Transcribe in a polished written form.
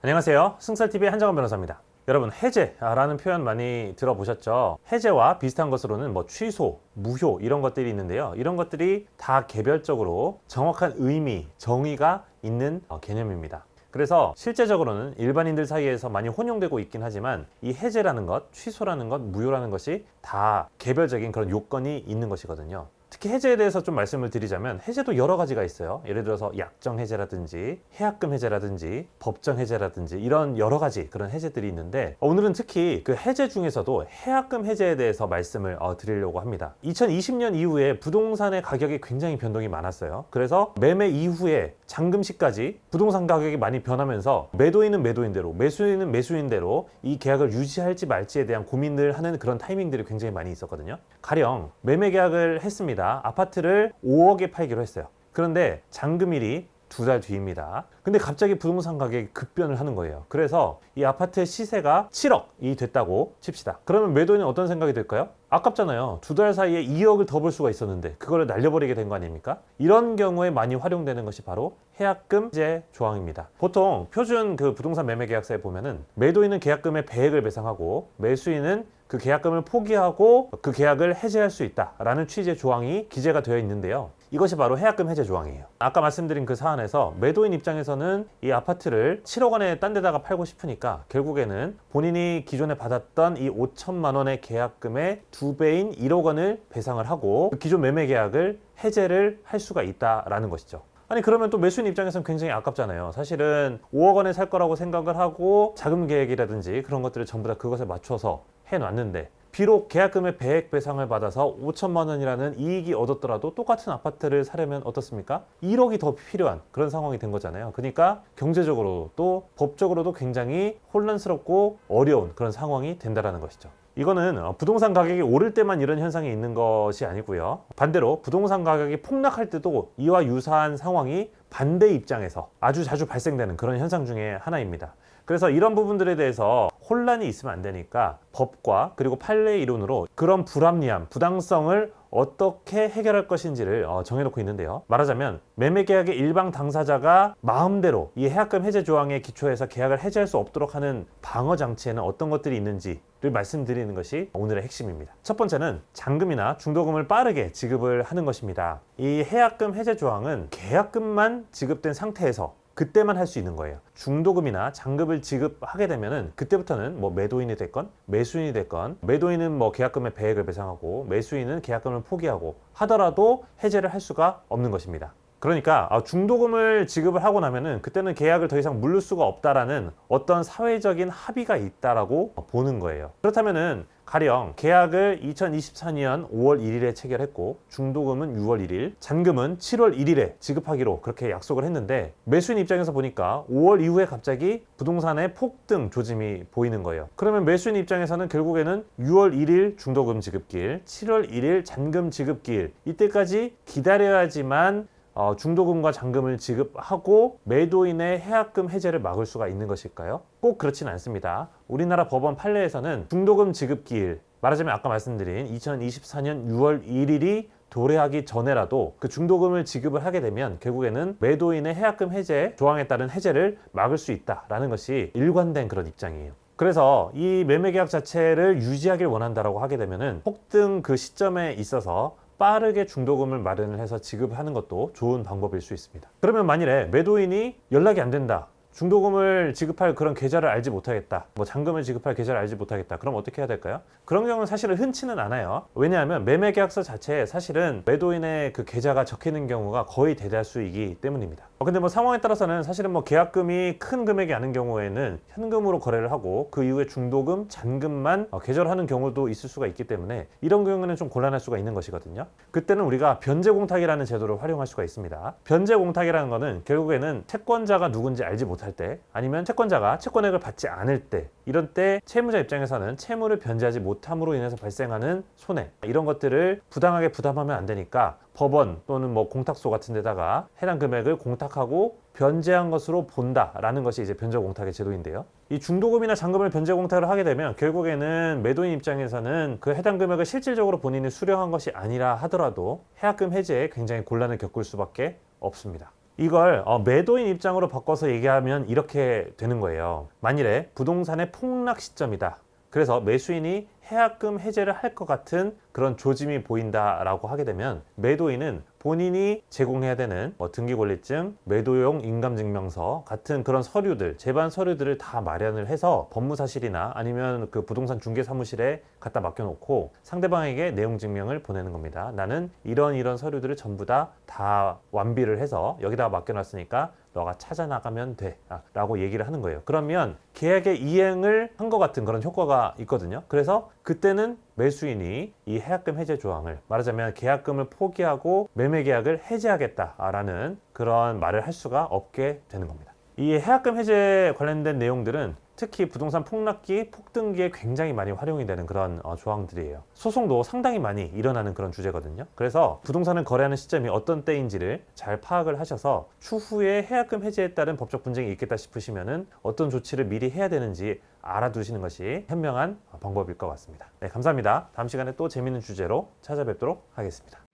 안녕하세요. 승설TV의 한정원 변호사입니다. 여러분, 해제라는 표현 많이 들어보셨죠? 해제와 비슷한 것으로는 취소, 무효 이런 것들이 있는데요. 이런 것들이 다 개별적으로 정확한 의미, 정의가 있는 개념입니다. 그래서 실제적으로는 일반인들 사이에서 많이 혼용되고 있긴 하지만 이 해제라는 것, 취소라는 것, 무효라는 것이 다 개별적인 그런 요건이 있는 것이거든요. 특히 해제에 대해서 좀 말씀을 드리자면 해제도 여러 가지가 있어요. 예를 들어서 약정 해제라든지 해약금 해제라든지 법정 해제라든지 이런 여러 가지 그런 해제들이 있는데 오늘은 특히 그 해제 중에서도 해약금 해제에 대해서 말씀을 드리려고 합니다. 2020년 이후에 부동산의 가격이 굉장히 변동이 많았어요. 그래서 매매 이후에 잔금 시까지 부동산 가격이 많이 변하면서 매도인은 매도인대로 매수인은 매수인대로 이 계약을 유지할지 말지에 대한 고민을 하는 그런 타이밍들이 굉장히 많이 있었거든요. 가령 매매 계약을 했습니다. 아파트를 5억에 팔기로 했어요. 그런데 잔금일이 2달 뒤입니다. 근데 갑자기 부동산 가격이 급변을 하는 거예요. 그래서 이 아파트의 시세가 7억이 됐다고 칩시다. 그러면 매도인은 어떤 생각이 들까요? 아깝잖아요. 2달 사이에 2억을 더 벌 수가 있었는데 그거를 날려버리게 된 거 아닙니까? 이런 경우에 많이 활용되는 것이 바로 해약금 해제 조항입니다. 보통 표준 그 부동산 매매 계약서에 보면은 매도인은 계약금의 배액을 배상하고 매수인은 그 계약금을 포기하고 그 계약을 해제할 수 있다라는 취지의 조항이 기재가 되어 있는데요. 이것이 바로 해약금 해제 조항이에요. 아까 말씀드린 그 사안에서 매도인 입장에서는 이 아파트를 7억 원에 딴 데다가 팔고 싶으니까 결국에는 본인이 기존에 받았던 이 5천만 원의 계약금의 2배인 1억 원을 배상을 하고 그 기존 매매 계약을 해제를 할 수가 있다라는 것이죠. 아니 그러면 또 매수인 입장에서는 굉장히 아깝잖아요. 사실은 5억 원에 살 거라고 생각을 하고 자금 계획이라든지 그런 것들을 전부 다 그것에 맞춰서 해놨는데 비록 계약금의 배액 배상을 받아서 5천만 원이라는 이익이 얻었더라도 똑같은 아파트를 사려면 어떻습니까? 1억이 더 필요한 그런 상황이 된 거잖아요. 그러니까 경제적으로 또 법적으로도 굉장히 혼란스럽고 어려운 그런 상황이 된다는 것이죠. 이거는 부동산 가격이 오를 때만 이런 현상이 있는 것이 아니고요. 반대로 부동산 가격이 폭락할 때도 이와 유사한 상황이 반대 입장에서 아주 자주 발생되는 그런 현상 중에 하나입니다. 그래서 이런 부분들에 대해서 혼란이 있으면 안 되니까 법과 그리고 판례 이론으로 그런 불합리함, 부당성을 어떻게 해결할 것인지를 정해놓고 있는데요. 말하자면 매매 계약의 일방 당사자가 마음대로 이 해약금 해제 조항에 기초해서 계약을 해제할 수 없도록 하는 방어 장치에는 어떤 것들이 있는지를 말씀드리는 것이 오늘의 핵심입니다. 첫 번째는 잔금이나 중도금을 빠르게 지급을 하는 것입니다. 이 해약금 해제 조항은 계약금만 지급된 상태에서 그때만 할 수 있는 거예요. 중도금이나 잔금을 지급하게 되면은 그때부터는 매도인이 됐건 매수인이 됐건 매도인은 계약금의 배액을 배상하고 매수인은 계약금을 포기하고 하더라도 해제를 할 수가 없는 것입니다. 그러니까 중도금을 지급을 하고 나면은 그때는 계약을 더 이상 물릴 수가 없다라는 어떤 사회적인 합의가 있다라고 보는 거예요. 그렇다면은 가령 계약을 2024년 5월 1일에 체결했고 중도금은 6월 1일, 잔금은 7월 1일에 지급하기로 그렇게 약속을 했는데 매수인 입장에서 보니까 5월 이후에 갑자기 부동산의 폭등 조짐이 보이는 거예요. 그러면 매수인 입장에서는 결국에는 6월 1일 중도금 지급길, 7월 1일 잔금 지급길 이때까지 기다려야지만 중도금과 잔금을 지급하고 매도인의 해약금 해제를 막을 수가 있는 것일까요? 꼭 그렇진 않습니다. 우리나라 법원 판례에서는 중도금 지급기일, 말하자면 아까 말씀드린 2024년 6월 1일이 도래하기 전에라도 그 중도금을 지급을 하게 되면 결국에는 매도인의 해약금 해제 조항에 따른 해제를 막을 수 있다라는 것이 일관된 그런 입장이에요. 그래서 이 매매 계약 자체를 유지하길 원한다라고 하게 되면은 폭등 그 시점에 있어서 빠르게 중도금을 마련을 해서 지급하는 것도 좋은 방법일 수 있습니다. 그러면 만일에 매도인이 연락이 안 된다. 중도금을 지급할 그런 계좌를 알지 못하겠다. 잔금을 지급할 계좌를 알지 못하겠다. 그럼 어떻게 해야 될까요? 그런 경우는 사실은 흔치는 않아요. 왜냐하면 매매 계약서 자체에 사실은 매도인의 그 계좌가 적혀 있는 경우가 거의 대다수이기 때문입니다. 근데 상황에 따라서는 사실은 계약금이 큰 금액이 아닌 경우에는 현금으로 거래를 하고 그 이후에 중도금, 잔금만 계절하는 경우도 있을 수가 있기 때문에 이런 경우는 좀 곤란할 수가 있는 것이거든요. 그때는 우리가 변제공탁이라는 제도를 활용할 수가 있습니다. 변제공탁이라는 거는 결국에는 채권자가 누군지 알지 못할 때 아니면 채권자가 채권액을 받지 않을 때 이런 때 채무자 입장에서는 채무를 변제하지 못함으로 인해서 발생하는 손해 이런 것들을 부당하게 부담하면 안 되니까 법원 또는 공탁소 같은 데다가 해당 금액을 공탁하고 변제한 것으로 본다라는 것이 이제 변제공탁의 제도인데요. 이 중도금이나 잔금을 변제공탁을 하게 되면 결국에는 매도인 입장에서는 그 해당 금액을 실질적으로 본인이 수령한 것이 아니라 하더라도 해약금 해제에 굉장히 곤란을 겪을 수밖에 없습니다. 이걸 매도인 입장으로 바꿔서 얘기하면 이렇게 되는 거예요. 만일에 부동산의 폭락 시점이다. 그래서 매수인이 해약금 해제를 할 것 같은 그런 조짐이 보인다라고 하게 되면 매도인은 본인이 제공해야 되는 등기권리증, 매도용 인감증명서 같은 그런 서류들, 제반 서류들을 다 마련을 해서 법무사실이나 아니면 그 부동산 중개사무실에 갖다 맡겨놓고 상대방에게 내용 증명을 보내는 겁니다. 나는 이런 서류들을 전부 다 완비를 해서 여기다가 맡겨놨으니까 너가 찾아 나가면 돼 라고 얘기를 하는 거예요. 그러면 계약의 이행을 한 것 같은 그런 효과가 있거든요. 그래서 그때는 매수인이 이 해약금 해제 조항을, 말하자면 계약금을 포기하고 매매 계약을 해제하겠다라는 그런 말을 할 수가 없게 되는 겁니다. 이 해약금 해제 관련된 내용들은 특히 부동산 폭락기, 폭등기에 굉장히 많이 활용이 되는 그런 조항들이에요. 소송도 상당히 많이 일어나는 그런 주제거든요. 그래서 부동산을 거래하는 시점이 어떤 때인지를 잘 파악을 하셔서 추후에 해약금 해제에 따른 법적 분쟁이 있겠다 싶으시면은 어떤 조치를 미리 해야 되는지 알아두시는 것이 현명한 방법일 것 같습니다. 네, 감사합니다. 다음 시간에 또 재밌는 주제로 찾아뵙도록 하겠습니다.